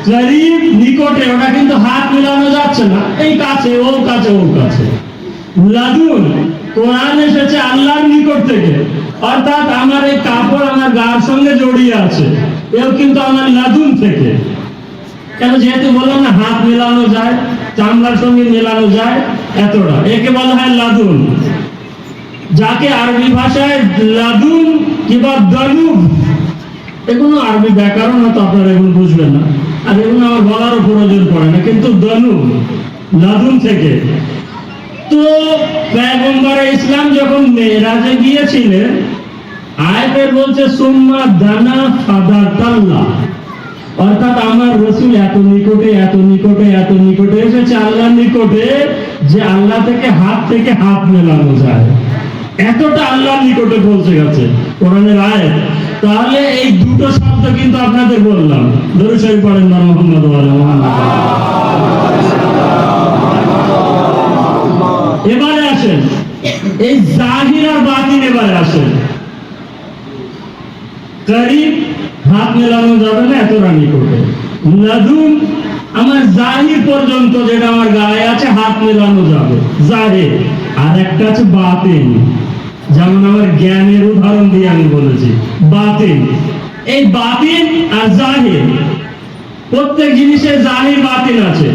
করিব নিকটে, ওটা কিন্তু হাত মেলানো যাচ্ছে না, এই কাছে, ও কাছে, ও কাছে। লাদুন কোরআন এসেছে আল্লাহর নিকট থেকে, অর্থাৎ আমার এই কাপড় আমার গার সঙ্গে জড়িয়ে আছে, এও কিন্তু আমার লাদুন থেকে। কেন? যেহেতু বললাম না হাত মেলানো যায়, চামড়ার সঙ্গে মেলানো যায়, এতটা, একে বলা হয় লাদুন। যাকে আরবি ভাষায় লাদুন কিংবা দানুব, এগুলো আরবি ব্যাকরণ হয়তো আপনারা এগুলো বুঝবেন না, আর এগুলো আমার বলারও প্রয়োজন পড়ে না, কিন্তু দানুব লাদুন থেকে। তো পয়গম্বরে ইসলাম যখন মেরাজে গিয়েছিলেন, আয়াতে বলছে সুম্মা দানা ফাদাতাল্লাহ, অর্থাৎ আমার রাসূল এত নিকটে, এত নিকটে, এত নিকটে এসেছে আল্লাহর নিকটে, যে আল্লাহ থেকে হাত মেলানো যায়, এতটা আল্লাহর নিকটে পৌঁছে গেছে কোরআনের আয়াত। তাহলে এই দুটো শব্দ কিন্তু আপনাদের বললাম। দরুদ শরীফ পড়েন মুহাম্মদ ওয়া আলা মুহাম্মদ। এবারে আসেন এই জাহির আর বাতিন, এবারে আসেন। করিব হাত মেলানো যাবে না, এতটা নিকটে। লাদুন আমার জাহির পর্যন্ত, যেটা আমার গায়ে আছে, হাত মেলানো যাবে, জাহির। আর একটা আছে বাতিন, যেমন আমার জ্ঞানের উদাহরণ দিয়ে আমি বলেছি, বাতিন। এই বাতিন আর জাহির, প্রত্যেক জিনিসের জাহির বাতিন আছে।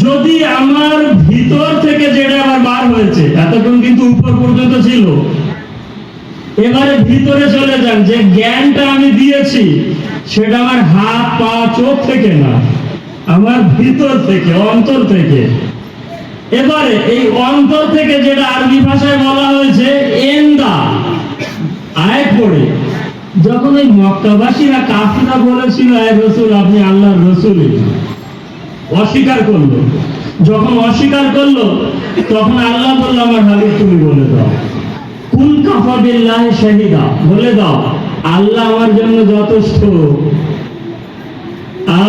যদি আমার ভিতর থেকে যেটা আমার বার হয়েছে, এতক্ষণ কিন্তু উপর পর্যন্ত ছিল, এবারে ভিতরে চলে যান, যে জ্ঞানটা আমি দিয়েছি সেটা আমার হাত পা চোখ থেকে না, আমার ভিতর থেকে, অন্তর থেকে। এবারে এই অন্তর থেকে যেটা আরবি ভাষায় বলা হয়েছে এন্দা, আয়াত পড়ে যখন এই মক্কাবাসীরা কাফিরা বলেছিল হে রাসূল আপনি আল্লাহর রাসূল, অস্বীকার করলো। যখন অস্বীকার করলো, তখন আল্লাহ বলল আমার হাবিব তুমি বলে দাও, কুল কাফা বিল্লাহি শাহিদা, বলে দাও আল্লাহ আমার জন্য যথেষ্ট,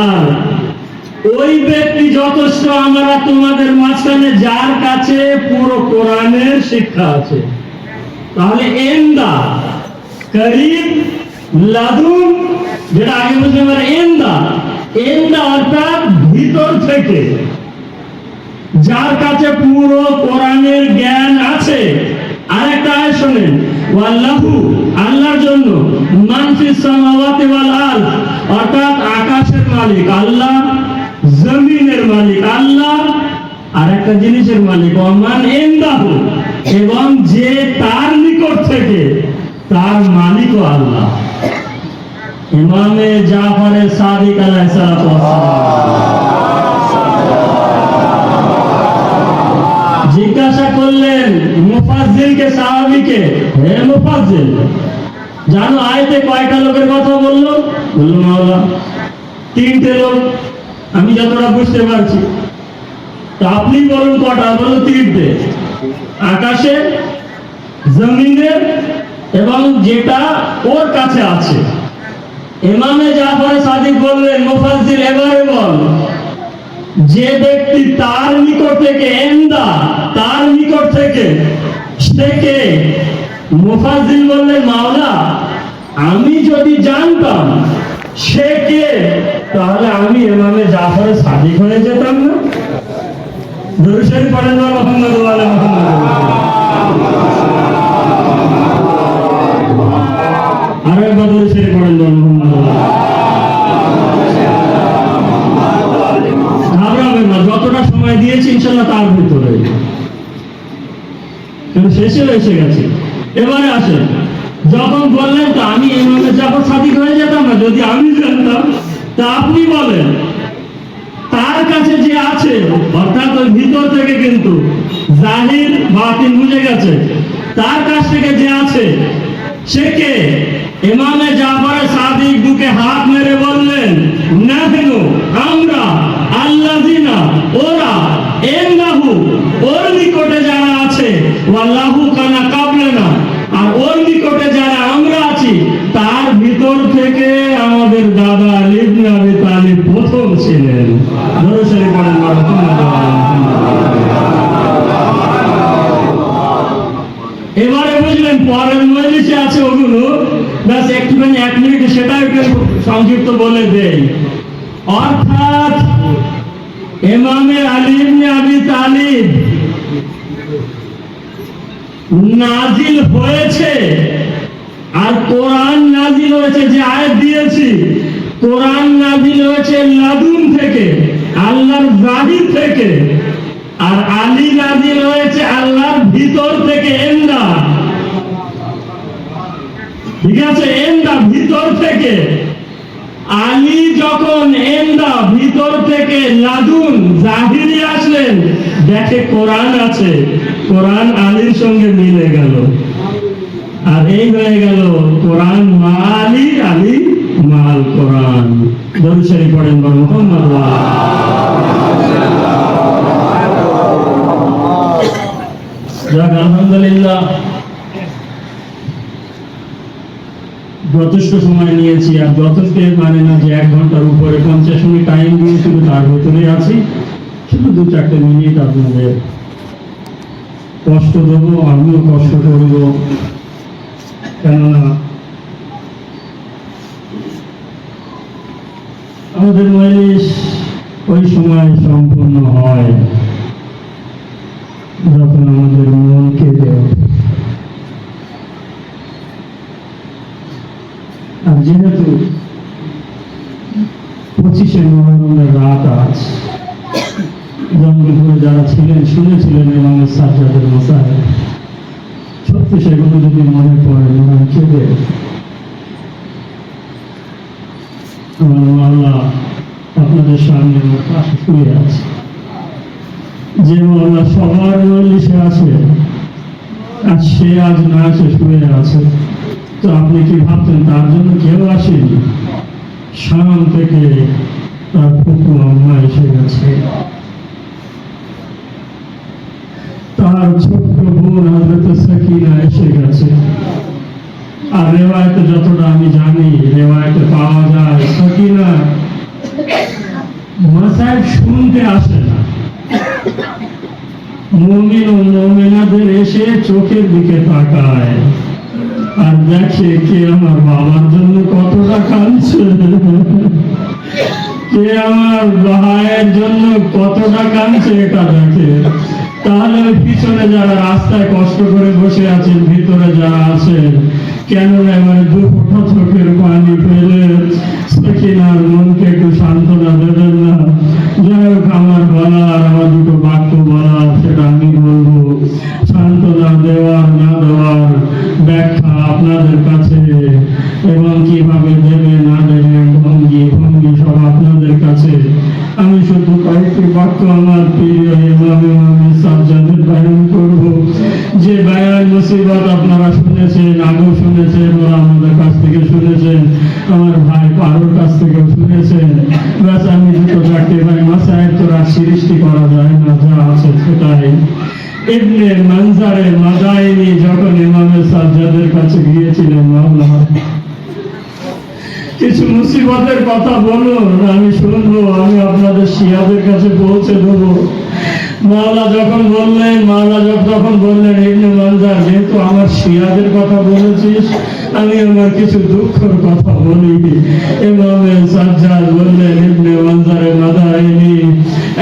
আর ওই ব্যক্তি যথেষ্ট আমরা তোমাদের মাঝখানে যার কাছে পুরো কোরআনের শিক্ষা আছে। তাহলে এন্দা করিম, লাদুন, যেটা আগে বলছিলাম এন্দা, এন্দা অর্থাৎ ভিতর থেকে, যার কাছে পুরো কোরআনের জ্ঞান আছে। আরেকটা আয়াত শুনেন, ওয়াল্লাহু, আল্লাহর জন্য, মান ফিস সামাওয়াতি ওয়াল আরদ, অর্থাৎ আকাশের মালিক আল্লাহ, জমিনের মালিক আল্লাহ, আর একটা জিনিসের মালিক ওমান ইনদাহু, এবং যে তার নিকট থেকে, তার মালিকও আল্লাহ। ইমামে জাফর সাদিক আলাইহিস সালাতু ওয়াস সালাম জিজ্ঞাসা করলেন মুফাজ্জিলকে, সাহাবীকে, হে মুফাজ্জিল, জানো আয়াতে কয়টা লোকের কথা বললো? বলল মাওলা 3টে লোক, আমি যতটা বুঝতে পারছি। তো আপনি বলুন কটা? বলল 3টে, আকাশে, জমিনে, এবং যেটা ওর কাছে আছে। ইমামে জাফর সাদিক বললেন, মুফাজ্জিল এবারে বল, যে ব্যক্তি তার নিকট থেকে, এন্দা, তার নিকট থেকে, সে কে? মুফাজ্জিল বললেন, মাওলা আমি যদি জানতাম সে কে, তাহলে আমি ইমামে জাফর সাদিক হয়ে যেতাম না? দরুদ শরীফ পড়েন না মুহাম্মদ ওয়া আলা মুহাম্মদ। আর একবার দরুদ শরীফ পড়েন না মুহাম্মদ। ঘাবড়াবেন না, যতটা সময় দিয়েছি ইনশাআল্লাহ তার ভিতরে, কিন্তু শেষে এসে গেছে। এবারে আসেন, যখন বললেন তো আমি ইমামে জাফর সাদিক হয়ে যেতাম না যদি আমি জানতাম, তা আপনি বলেন তার কাছে যে আছে, অর্থাৎ ওই ভিতর থেকে, কিন্তু জাহির বাতিন বুঝে গেছে, তার কাছ থেকে যে আছে সে কে? ইমামে জাফর সাদিক বুকে হাত মেরে বললেন, নাহনু, আমরা, আল্লাযিনা, ওরা, ইন্নাহু, ওর নিকটে যারা আছে, ওয়াল্লাহু কানা কাবলানা, আর ওর নিকটে যারা আমরা আছি, তার ভিতর থেকে আমাদের দাদা আলী ইবনে আবি তালিব প্রথম ছিলেন। দরুদ শরীফ পড়েন মুহাম্মদ। এবারে বুঝলেন পরের মজলিসে আছে ওগুলো, ব্যাস একটুখানি 1 মিনিট সেটা একটু সংক্ষিপ্ত বলে দেই। অর্থাৎ ইমামে আলী ইবনে আবি তালিব নাজিল হয়েছে, আর কোরআন নাজিল হয়েছে, যে আয়াত দিয়েছি কোরআন নাজিল হয়েছে লাদুন থেকে, আল্লাহর জাহির থেকে, আর আলী নাজিল হয়েছে আল্লাহর ভিতর থেকে, এন্দা, ঠিক আছে, এন্দা, ভিতর থেকে। আলী যখন এন্দা, ভিতর থেকে, লাদুন, জাহিরি আসলেন, দেখে কোরআন আছে, কোরআন আলীর সঙ্গে মিলে গেল, আর এই হয়ে গেল কোরআন মা আলী, আলী মাল কোরআন। দরুদ শরীফ পড়েন মুহাম্মদ ওয়া যাক, আলহামদুলিল্লাহ যথেষ্ট সময় নিয়েছি, আর যথেষ্ট মানে না যে 1 ঘন্টার উপরে 50 মিনিট টাইম দিয়েছিল, তার ভিতরে আছি। শুধু 2-4টে মিনিট আপনাদের কষ্ট দেবো, আমিও কষ্ট করব, কেননা আমাদের মজলিস ওই সময় সম্পূর্ণ হয় যখন আমাদের মন কেঁদে ওঠে। আর যেহেতু 25শে মুহররমের রাত আজ, জঙ্গলপুরে যারা ছিলেন শুনেছিলেন ইমামের সাজ্জাদের মাসায়েল, সত্যি সেগুলো যদি মনে পড়ে মনে কেঁদে। আমার আল্লাহ আপনাদের সামনে আমার পাশে শুয়ে আছে, যে আল্লাহ সবার মজলিসে আছে, আর সে আজ না এসে শুয়ে আছে। তো আপনি কি ভাবছেন তার জন্য কেউ আসেনি? শাম থেকে তার ফুপু আম্মা এসে গেছে, তার ছোট্ট বোন হযরত সাকিনা এসে গেছে। আর রেওয়ায়েতে যতটা আমি জানি, রেওয়ায়েতে পাওয়া যায় সাকিনা মাসায়েব শুনতে আসে না, মুমিন ও মুমিনাদের এসে চোখের দিকে তাকায়, আর দেখে কে আমার বাবার জন্য কতটা কাঁদছে, কে আমার ভাইয়ের জন্য কতটা কাঁদছে এটা দেখে। তাহলে ওই পিছনে যারা রাস্তায় কষ্ট করে বসে আছেন, ভিতরে যারা আছেন, কেন এবারে দু ফোঁটা চোখের পানি ফেলে সখিনার মনকে একটু সান্ত্বনা দেবেন না? যাই হোক, আমার বলার, আমার দুটো বাক্য বলার, সেটা আমি বলবো। সান্ত্বনা দেওয়ার না দেওয়ার ব্যাখ্যা আপনাদের কাছে, এবং কিভাবে দেবে না দেবে ভঙ্গি ভঙ্গি সব আপনাদের কাছে। আমি শুধু কয়েকটি বাক্য আমার প্রিয় ইমামে সাজ্জাদের বয়ান করব, যে বয়ান মুসিবত আপনারা শুনেছেন, আগেও শুনেছেন, ওরা আমাদের কাছ থেকে শুনেছেন, আমার ভাই পারোর কাছ থেকেও শুনেছেন। ব্যাস আমি দুটো চারটে ভাই মাসায় তো আর সৃষ্টি করা যায় না, যা আছে সেটাই। ইবনে মানজারে মাদাইনি যখন ইমামে সাজ্জাদের কাছে গিয়েছিলেন, মাওলা কিছু মুসিবতের কথা বলুন, আমি শুনবো, আমি আপনাদের শিয়াদের কাছে পৌঁছে দেবো। মাওলা যখন বললেন ইবনে মানজার, যেহেতু আমার শিয়াদের কথা বলেছিস, আমি আমার কিছু দুঃখের কথা বলি। ইমামে সাজ্জাদ বললেন, ইবনে মানজারে মাদাইনি,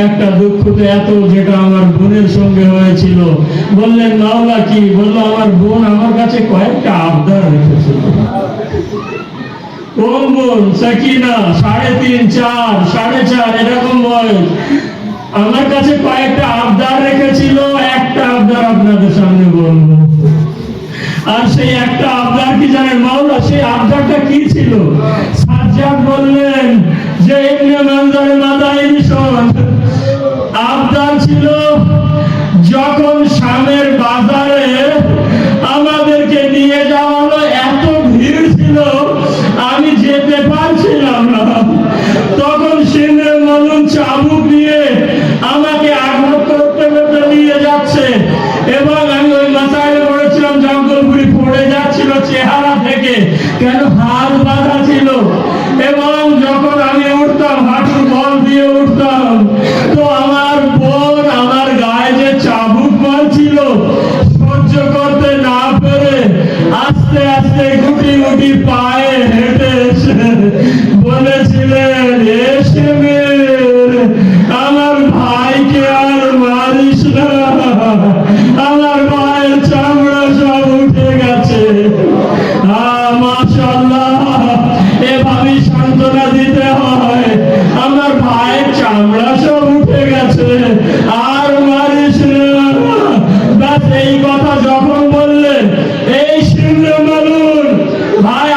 একটা দুঃখ তো এত, যেটা আমার বোনের সঙ্গে হয়েছিল। বললেন, মাওলা কি? বললো, আমার বোন আমার কাছে কয়েকটা আবদার রেখেছিল। কোন বোন? সকিনা, 3.5, 4, 4.5 এরকম বয়স। আমার কাছে কয়েকটা আবদার রেখেছিল, একটা আবদার আপনাদের সামনে বলবো। আর সেই একটা আবদার কি জানেন মাওলা? সেই আবদারটা কি ছিল? সাজ্জাদ বললেন যে, ইবনে মানজারে মাদাইনি, শোন, আবদার ছিল, যখন শামের বাজারে আমাদেরকে নিয়ে যাওয়া হলো, এত ভিড় ছিল, আমি যেতে পারছিলাম না। তখন সিংহে মালুম চাবুক নিয়ে আমাকে আঘাত করতে করতে নিয়ে যাচ্ছে, এবং আমি ওই মাথায় পড়েছিলাম, জঙ্গলপুরি পড়ে যাচ্ছিল চেহারা থেকে, কেন হাত বাঁধা ছিল। এবং যখন আমি উঠতাম, হাঁটুর বল দিয়ে উঠতাম, তো আমার বোন আমার গায়ে যে চাবুক মারছিল, সহ্য করতে না পেরে আস্তে আস্তে গুটি গুটি পায়ে হেঁটে এসে বলেছিলেন, এসে আমার ভাইকে আর মারিস না, আমার ভাইয়ের চামড়া সব উঠে গেছে। মাশাআল্লাহ, এভাবে সান্ত্বনা দিতে হয়, আমার ভাইয়ের চামড়া সব উঠে গেছে, আর মারিস না। ব্যাস এই কথা যখন বললেন, এই শুনলে বলুন ভাই,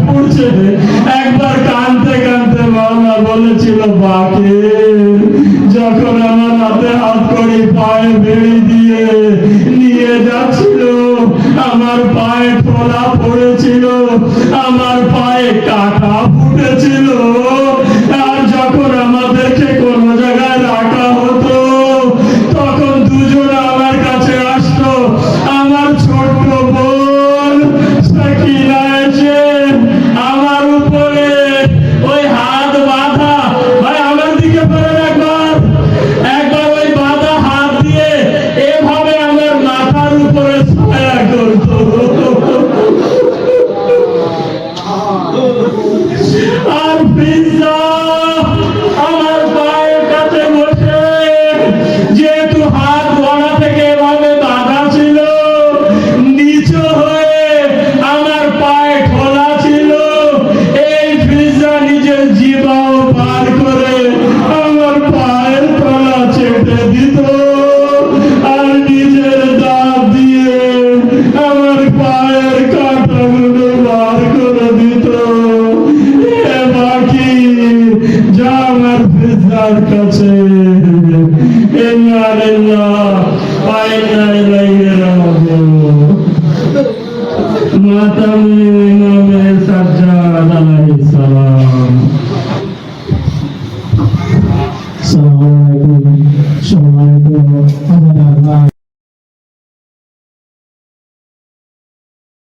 পড়ছে। একবার কাঁদতে কাঁদতে মাওলা বলেছিল বাকে, যখন আমার হাতে হাত করে পায়ে বেড়ি দিয়ে নিয়ে যাচ্ছিল, আমার পায়ে ঠোলা পড়েছিল, আমার পায়ে কাটা ফুটেছিল। আর যখন আমাদেরকে কোনো জায়গায় রাখা হতো, তখন দুজন আমার কাছে আসতো। আমার ছোট্ট বোন সাকিনা এসে আমার উপরে ওই হাত বাঁধা, ভাই আমার দিকে ফেরেন একবার, একবার ওই বাঁধা হাত দিয়ে এভাবে আমার মাথার উপরে ছায়া করতো। আর পিজ্জা আমার পায়ের কাছে বসে, যেহেতু হাত গলা থেকে এভাবে বাঁধা ছিল, নিচু হয়ে আমার পায়ে খোলা ছিল, এই পিজ্জা নিজের জীবাও পার করে আমার পায়ের তলা চেপে দিত, আর নিজের দাঁত দিয়ে আমার পায়ের কাঁটাগুলো বার করে দিত। এ বাকি যা আমার পিজ্জার কাছে, ইন্না লিল্লাহি ওয়া ইন্না ইলাইহি রাজিউন। মাতামি